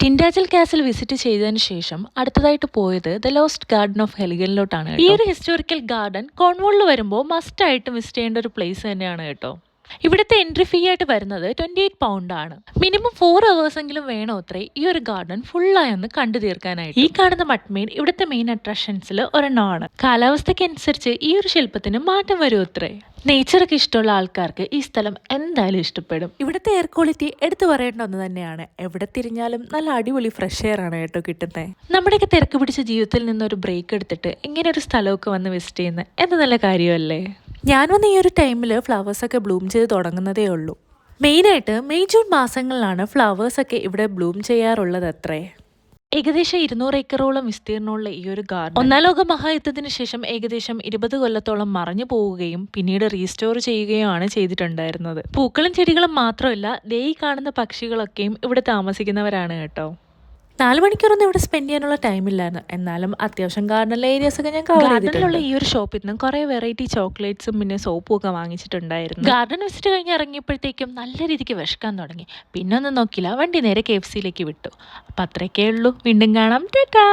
ടിൻഡാജൽ castle visit ചെയ്തതിന് ശേഷം അടുത്തതായിട്ട് പോയത് ദ ലോസ്റ്റ് ഗാർഡൻ ഓഫ് ഹെലിഗനിലോട്ടാണ്. ഈ ഒരു ഹിസ്റ്റോറിക്കൽ ഗാർഡൻ കോൺവോളിൽ വരുമ്പോൾ മസ്റ്റ് ആയിട്ട് വിസിറ്റ് ചെയ്യേണ്ട ഒരു പ്ലേസ് തന്നെയാണ് കേട്ടോ. ഇവിടുത്തെ എൻട്രി ഫീ ആയിട്ട് വരുന്നത് 28 പൗണ്ടാണ്. മിനിമം 4 hours എങ്കിലും വേണോ അത്രേ ഈ ഒരു ഗാർഡൻ ഫുള്ളായി ഒന്ന് കണ്ടു തീർക്കാനായിട്ട്. ഈ കാണുന്ന മട്ട്മെയിൻ ഇവിടുത്തെ മെയിൻ അട്രാക്ഷൻസിൽ ഒരെണ്ണമാണ്. കാലാവസ്ഥയ്ക്ക് അനുസരിച്ച് ഈ ഒരു ശില്പത്തിന് മാറ്റം വരും അത്രേ. നേച്ചറൊക്കെ ഇഷ്ടമുള്ള ആൾക്കാർക്ക് ഈ സ്ഥലം എന്തായാലും ഇഷ്ടപ്പെടും. ഇവിടുത്തെ എയർ ക്വാളിറ്റി എടുത്തു പറയേണ്ട ഒന്ന് തന്നെയാണ്. എവിടെ തിരിഞ്ഞാലും നല്ല അടിപൊളി ഫ്രഷ് എയർ ആണ് കേട്ടോ കിട്ടുന്നത്. നമ്മുടെയൊക്കെ തിരക്ക് പിടിച്ച ജീവിതത്തിൽ നിന്നൊരു ബ്രേക്ക് എടുത്തിട്ട് ഇങ്ങനെ ഒരു സ്ഥലമൊക്കെ വന്ന് വിസിറ്റ് ചെയ്യുന്നത് എന്ത് നല്ല കാര്യമല്ലേ. ഞാൻ വന്ന് ഈ ഒരു ടൈമിൽ ഫ്ലവേഴ്സൊക്കെ ബ്ലൂം ചെയ്ത് തുടങ്ങുന്നതേ ഉള്ളൂ. മെയിനായിട്ട് മെയ് ജൂൺ മാസങ്ങളിലാണ് ഫ്ലവേഴ്സൊക്കെ ഇവിടെ ബ്ലൂം ചെയ്യാറുള്ളത് അത്രേ. ഏകദേശം 200 ഏക്കറോളം വിസ്തീർണമുള്ള ഈ ഒരു ഗാർഡൻ ഒന്നാം ലോക മഹായുദ്ധത്തിന് ശേഷം ഏകദേശം 20 കൊല്ലത്തോളം മറഞ്ഞു പോവുകയും പിന്നീട് റീസ്റ്റോർ ചെയ്യുകയുമാണ് ചെയ്തിട്ടുണ്ടായിരുന്നത്. പൂക്കളും ചെടികളും മാത്രമല്ല, ദേ ഈ കാണുന്ന പക്ഷികളൊക്കെയും ഇവിടെ താമസിക്കുന്നവരാണ് കേട്ടോ. 4 മണിക്കൂറൊന്നും ഇവിടെ സ്പെൻഡ് ചെയ്യാനുള്ള ടൈമില്ലായിരുന്നു. എന്നാലും അത്യാവശ്യം ഗാർഡനിലെ ഏരിയാസ് ഒക്കെ ഞാൻ കവർ ചെയ്തിട്ടുള്ള ഈ ഒരു ഷോപ്പിൽ നിന്ന് കുറേ വെറൈറ്റി ചോക്ലേറ്റ്സും പിന്നെ സോപ്പും ഒക്കെ വാങ്ങിച്ചിട്ടുണ്ടായിരുന്നു. ഗാർഡൻ വിസിറ്റ് കഴിഞ്ഞ് ഇറങ്ങിയപ്പോഴത്തേക്കും നല്ല രീതിക്ക് വിശക്കാൻ തുടങ്ങി. പിന്നെ ഒന്നും നോക്കില്ല, വണ്ടി നേരെ KFC വിട്ടു. അപ്പം അത്രയൊക്കെ ഉള്ളൂ. വീണ്ടും കാണാം. ടാറ്റാ.